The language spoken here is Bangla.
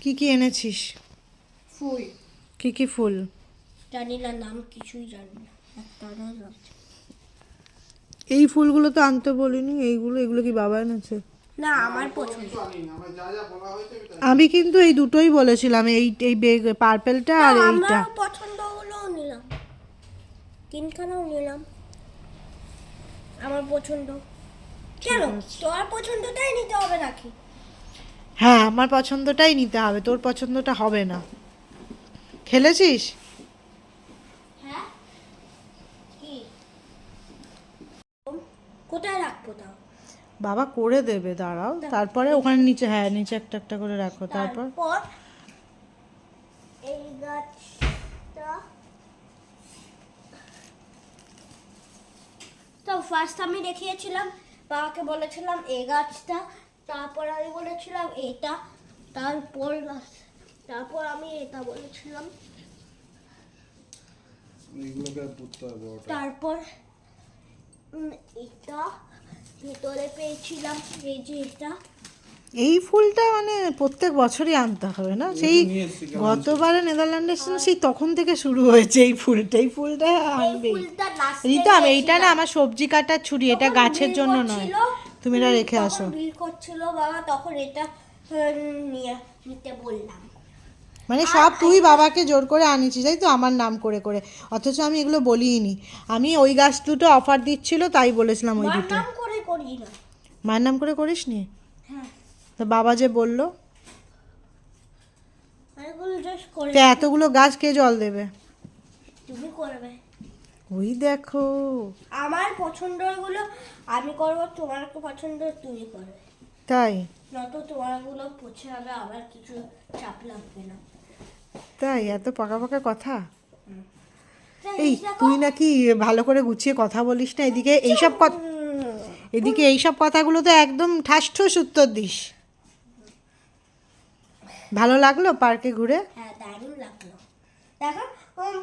কি কি এনেছিস? ফুল। কি কি ফুল? জানি না নাম, কিছুই জানি না। একটা নাম আছে। এই ফুলগুলো তো আনতে বলিনি। এগুলো কি বাবা এনেছে? না, আমার পছন্দ। আমি কিন্তু এই দুটোই বলেছিলাম, এই বেগ পার্পেলটা আর এইটা। আমার পছন্দ হলো নিলাম, তিনখানাও নিলাম। আমার পছন্দ। কেন তোর পছন্দটাই নিতে হবে নাকি? হ্যাঁ, আমার পছন্দটাই নিতে হবে, তোর পছন্দটা হবে না। খেলেছিস? হ্যাঁ, কি কোথায় রাখবো তাও? বাবা করে দেবে, দাঁড়াও। তারপরে ওখানে নিচে, হ্যাঁ নিচে একটা একটা করে রাখো। তারপর এই গাছটা তো ফার্স্ট আমি দেখিয়েছিলাম, বাবাকে বলেছিলাম এই গাছটা, তারপর আমি বলেছিলাম এটা, তারপর আমি এটা বলেছিলাম, তারপর এটা ভিতরে পেয়েছিলাম, এই যে এটা। এই ফুলটা মানে প্রত্যেক বছরই আনতে হবে না? সেই গতবারে নেদারল্যান্ডে এসেছিলাম, সেই তখন থেকে শুরু হয়েছে এই ফুলটা। এই ফুলটা আনবেই। ফুলটা রিতম, এইটা না আমার সবজি কাটার ছুরি, এটা গাছের জন্য নয়। তুমি এটা রেখে আসো। বিল করছিল বাবা, তখন এটা নিতে বললাম। মানে সব তুই বাবাকে জোর করে আনিছিস, তাই তো, আমার নাম করে করে। অথচ আমি এগুলো বলিনি। আমি ওই গাছ দুটো অফার দিচ্ছিল তাই বলেছিলাম ওই দুটো। নাম করে করি না। মায়ের নাম করে করিস নি? হ্যাঁ, তো বাবা যে বললো। এগুলো জাস্ট করে। তো এতগুলো গাছ কে জল দেবে? তুমি করবে। ওই দেখো, আমার পছন্দগুলো আমি করব, তোমার পছন্দ তুমি করবে। তাই? নয়তো তোমারগুলো পৌঁছে হবে, আবার কিছু চাপ লাগবে না। তাই? এত পাকা পাকা কথা। তাই, এই দেখো। তুই নাকি ভালো করে গুছিয়ে কথা বলিস না। এদিকে এইসব কথাগুলো তো একদম ঠাস ঠুস উত্তর দিস। ভালো লাগলো পার্কে ঘুরে? হ্যাঁ, দারুণ লাগলো। দেখো, বুম,